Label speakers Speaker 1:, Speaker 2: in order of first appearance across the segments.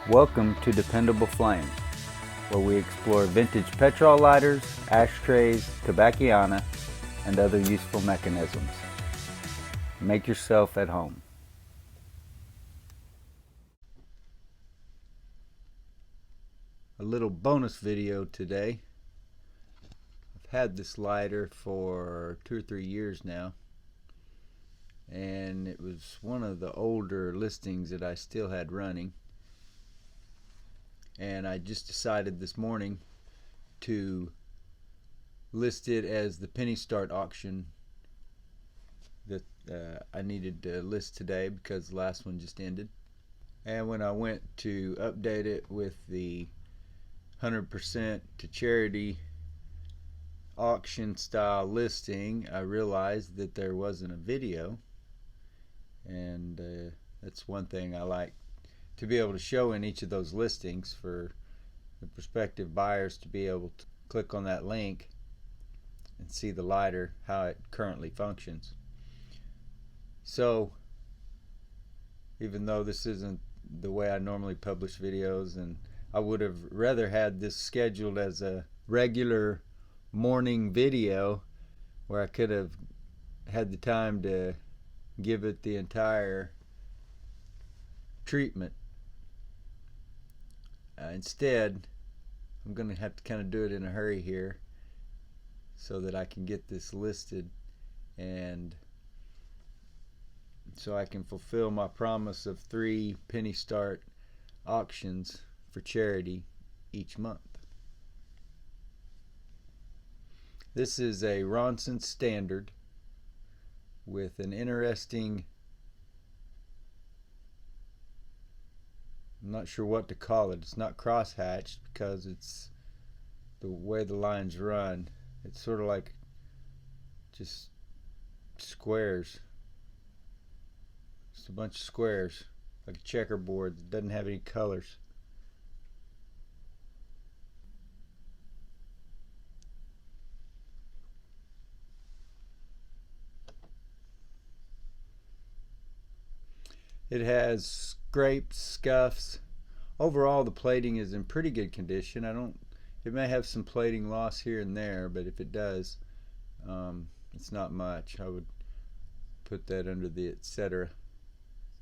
Speaker 1: Welcome to Dependable Flame, where we explore vintage petrol lighters, ashtrays, tobacciana, and other useful mechanisms. Make yourself at home. A little bonus video today. I've had this lighter for 2 or 3 years now, and it was one of the older listings that I still had running. And I just decided this morning to list it as the penny start auction that I needed to list today because the last one just ended. And when I went to update it with the 100% to charity auction style listing, I realized that there wasn't a video, and that's one thing I like to be able to show in each of those listings for the prospective buyers to be able to click on that link and see the lighter, how it currently functions. So even though this isn't the way I normally publish videos, and I would have rather had this scheduled as a regular morning video where I could have had the time to give it the entire treatment. Instead, I'm going to have to kind of do it in a hurry here so that I can get this listed, and so I can fulfill my promise of 3 penny start auctions for charity each month. This is a RONSON standard with an interesting, I'm not sure what to call it. It's not cross-hatched because it's the way the lines run. It's sort of like just squares. Just a bunch of squares, like a checkerboard that doesn't have any colors. It has scrapes, scuffs. Overall, the plating is in pretty good condition. It may have some plating loss here and there, but if it does, it's not much. I would put that under the etc.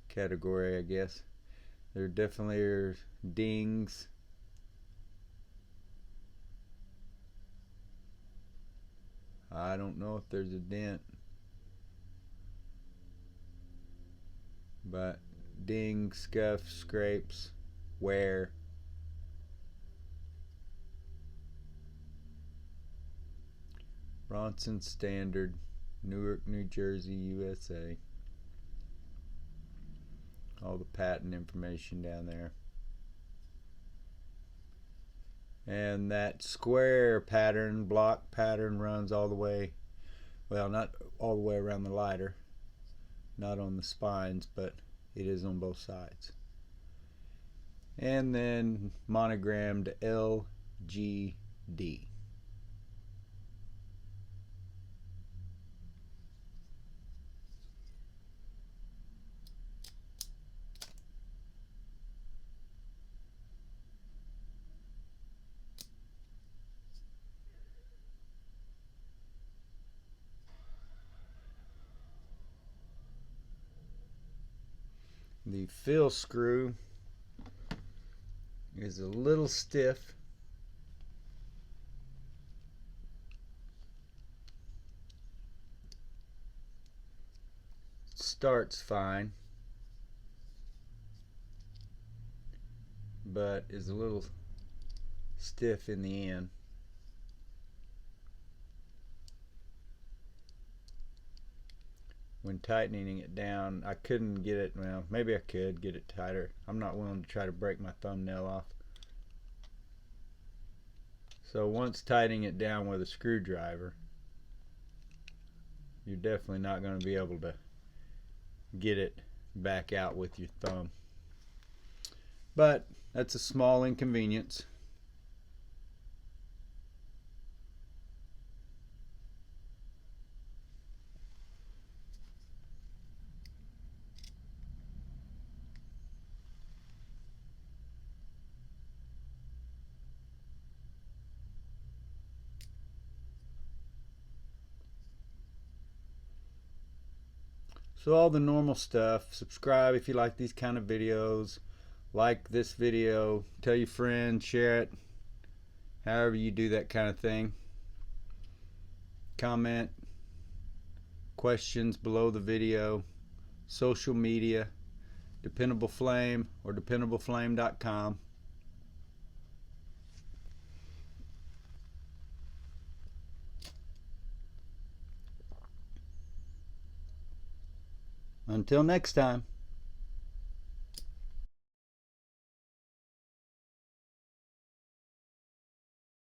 Speaker 1: category, I guess. There definitely are dings. I don't know if there's a dent, but dings, scuffs, scrapes, wear. RONSON standard, Newark, New Jersey, USA. All the patent information down there. And that square pattern, block pattern, runs all the way, well, not all the way around the lighter, not on the spines, but it is on both sides. And then monogrammed LGD. The fill screw is a little stiff. Starts fine, but is a little stiff in the end. When tightening it down, I couldn't get it, well, maybe I could get it tighter. I'm not willing to try to break my thumbnail off. So once tightening it down with a screwdriver, you're definitely not going to be able to get it back out with your thumb. But that's a small inconvenience. So all the normal stuff. Subscribe if you like these kind of videos. Like this video. Tell your friends. Share it. However you do that kind of thing. Comment. Questions below the video. Social media. Dependable Flame or dependableflame.com. Until next time.